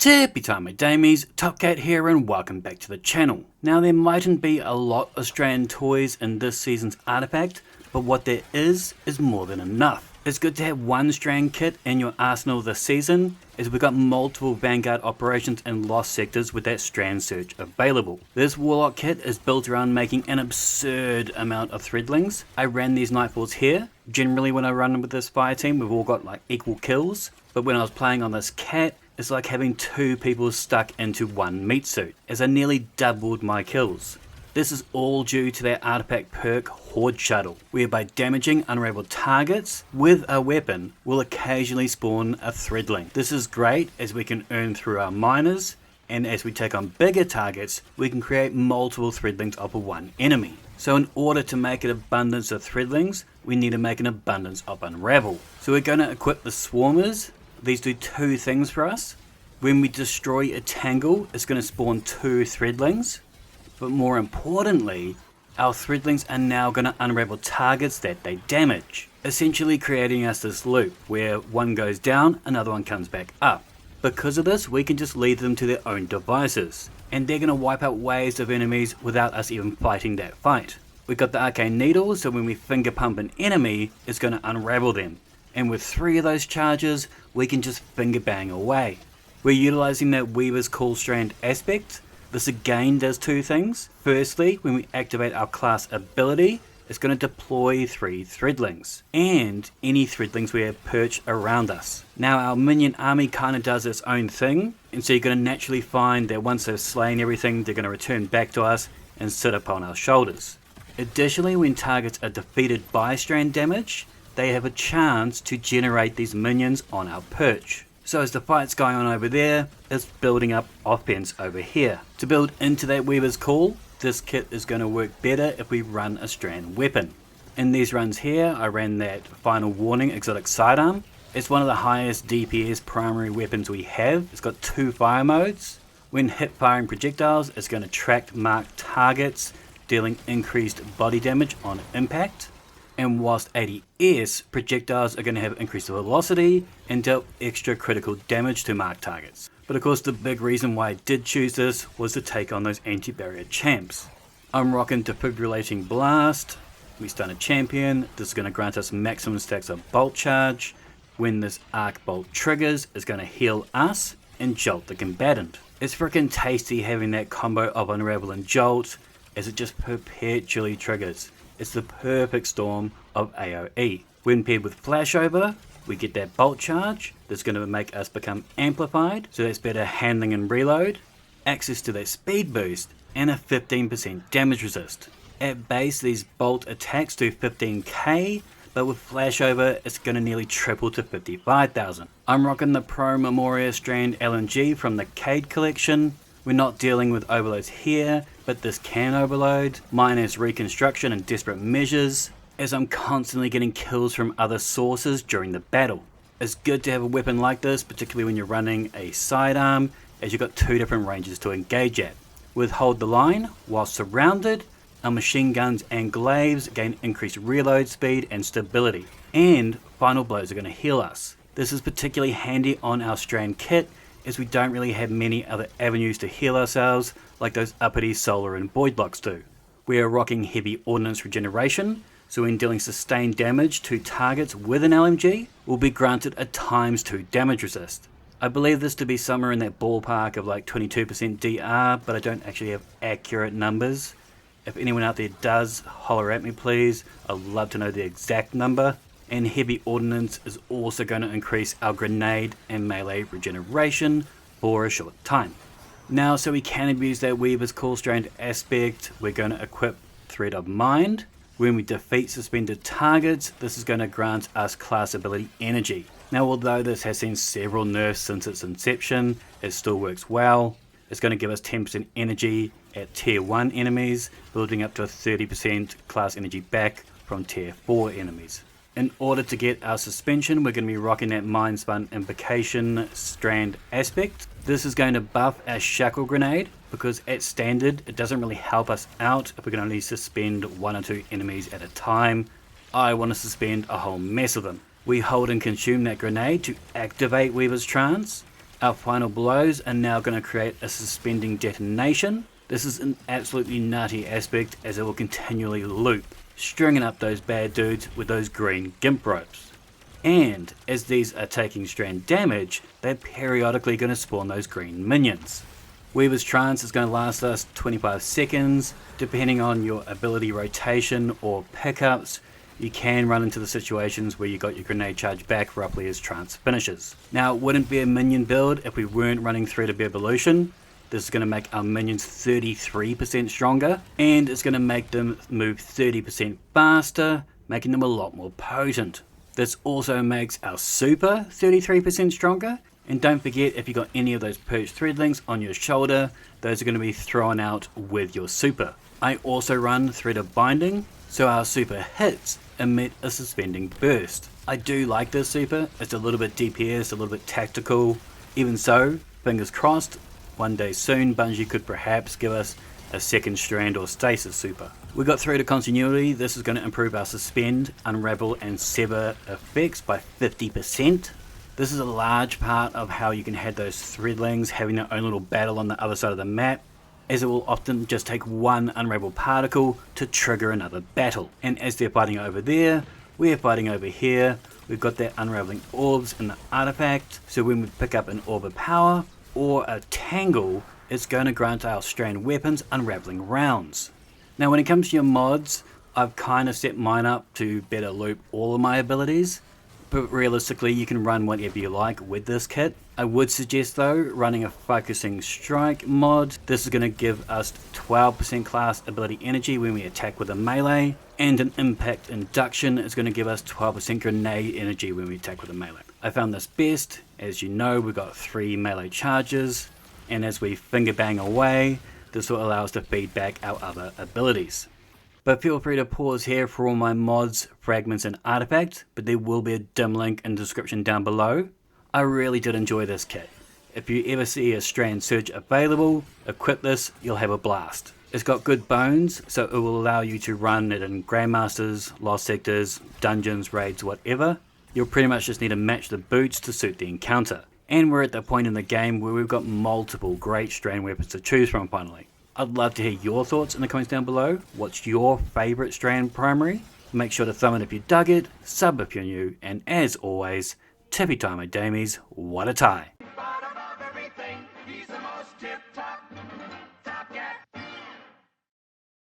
Tippy time my damies, Top Cat here and welcome back to the channel. Now there mightn't be a lot of Strand toys in this season's artifact, but what there is more than enough. It's good to have one Strand kit in your arsenal this season, as we've got multiple Vanguard operations and lost sectors with that Strand search available. This Warlock kit is built around making an absurd amount of threadlings. I ran these Nightfalls here. Generally when I run with this fire team we've all got like equal kills, but when I was playing on this cat, it's like having two people stuck into one meat suit, as I nearly doubled my kills. This is all due to that artifact perk Horde Shuttle, whereby damaging unraveled targets with a weapon will occasionally spawn a threadling. This is great as we can earn through our miners, and as we take on bigger targets we can create multiple threadlings off of one enemy. So in order to make an abundance of threadlings, we need to make an abundance of unravel. So we're going to equip the swarmers. These do two things for us. When we destroy a tangle, it's going to spawn two threadlings. But more importantly, our threadlings are now going to unravel targets that they damage, essentially creating us this loop where one goes down, another one comes back up. Because of this, we can just lead them to their own devices, and they're going to wipe out waves of enemies without us even fighting that fight. We've got the arcane needle, so when we finger pump an enemy, it's going to unravel them. And with 3 of those charges, we can just finger bang away. We're utilizing that Weaver's Call Strand aspect. This again does two things. Firstly, when we activate our class ability, it's going to deploy 3 threadlings, and any threadlings we have perched around us. Now our minion army kind of does its own thing, and so you're going to naturally find that once they've slain everything, they're going to return back to us and sit upon our shoulders. Additionally, when targets are defeated by strand damage, they have a chance to generate these minions on our perch. So as the fight's going on over there, it's building up offense over here. To build into that Weaver's Call, this kit is going to work better if we run a strand weapon. In these runs here, I ran that Final Warning exotic sidearm. It's one of the highest DPS primary weapons we have. It's got 2 fire modes. When hit firing projectiles, it's going to track marked targets, dealing increased body damage on impact. And whilst ADS, projectiles are going to have increased velocity and dealt extra critical damage to marked targets. But of course the big reason why I did choose this was to take on those anti-barrier champs. I'm rocking Defibrillating Blast. We stun a champion. This is going to grant us maximum stacks of bolt charge. When this arc bolt triggers, it's going to heal us and jolt the combatant. It's freaking tasty having that combo of Unravel and Jolt, as it just perpetually triggers. It's the perfect storm of AoE. When paired with Flashover, we get that bolt charge that's going to make us become amplified, so that's better handling and reload, access to that speed boost, and a 15% damage resist. At base, these bolt attacks do 15k, but with Flashover, it's going to nearly triple to 55,000. I'm rocking the Pro Memoria Strand LNG from the Cade collection. We're not dealing with overloads here, but this can overload, minus reconstruction and desperate measures, as I'm constantly getting kills from other sources during the battle. It's good to have a weapon like this, particularly when you're running a sidearm, as you've got 2 different ranges to engage at. With Hold the Line, while surrounded, our machine guns and glaives gain increased reload speed and stability, and Final Blows are going to heal us. This is particularly handy on our Strand kit, as we don't really have many other avenues to heal ourselves like those uppity solar and void blocks do. We are rocking heavy ordnance regeneration, so when dealing sustained damage to targets with an LMG, we'll be granted a ×2 damage resist. I believe this to be somewhere in that ballpark of like 22% DR, but I don't actually have accurate numbers. If anyone out there does, holler at me please. I'd love to know the exact number. And heavy ordnance is also going to increase our grenade and melee regeneration for a short time. Now, so we can abuse that Weaver's Call Strand aspect, we're going to equip Thread of Mind. When we defeat suspended targets, this is going to grant us class ability Energy. Now, although this has seen several nerfs since its inception, it still works well. It's going to give us 10% energy at tier 1 enemies, building up to a 30% class energy back from tier 4 enemies. In order to get our suspension, we're going to be rocking that Mindspun invocation strand aspect. This is going to buff our shackle grenade, because at standard it doesn't really help us out if we can only suspend 1 or 2 enemies at a time. I want to suspend a whole mess of them. We hold and consume that grenade to activate Weaver's Trance, Our final blows are now going to create a suspending detonation. This is an absolutely nutty aspect as it will continually loop, stringing up those bad dudes with those green gimp ropes. And as these are taking strand damage, they're periodically going to spawn those green minions. Weaver's Trance is going to last us 25 seconds. Depending on your ability rotation or pickups, you can run into the situations where you got your grenade charge back roughly as Trance finishes. Now, it wouldn't be a minion build if we weren't running Thread of Evolution. This is going to make our minions 33% stronger, and it's going to make them move 30% faster, making them a lot more potent. This also makes our super 33% stronger, and don't forget, if you got any of those perched threadlings on your shoulder, those are going to be thrown out with your super. I also run Thread of Binding, so our super hits emit a suspending burst. I do like this super. It's a little bit DPS, a little bit tactical. Even so, fingers crossed, one day soon Bungie could perhaps give us a second strand or stasis super. We got Thread of Continuity. This is going to improve our suspend, unravel and sever effects by 50%. This is a large part of how you can have those threadlings having their own little battle on the other side of the map, as it will often just take one unravel particle to trigger another battle. And as they're fighting over there, we're fighting over here. We've got their unraveling orbs in the artifact, so when we pick up an orb of power or a tangle, it's going to grant our strand weapons unraveling rounds. Now when it comes to your mods, I've kind of set mine up to better loop all of my abilities, but realistically you can run whatever you like with this kit. I would suggest though running a focusing strike mod. This is going to give us 12% class ability energy when we attack with a melee, and an impact induction is going to give us 12% grenade energy when we attack with a melee. I found this best. As you know, we've got 3 melee charges, and as we finger bang away, this will allow us to feed back our other abilities. But feel free to pause here for all my mods, fragments and artifacts, but there will be a dim link in the description down below. I really did enjoy this kit. If you ever see a Strand Surge available, equip this, you'll have a blast. It's got good bones, so it will allow you to run it in Grandmasters, Lost Sectors, Dungeons, Raids, whatever. You'll pretty much just need to match the boots to suit the encounter. And we're at the point in the game where we've got multiple great Strand weapons to choose from finally. I'd love to hear your thoughts in the comments down below. What's your favourite Strand primary? Make sure to thumb it if you dug it, sub if you're new, and as always, tippy time damies, what a tie.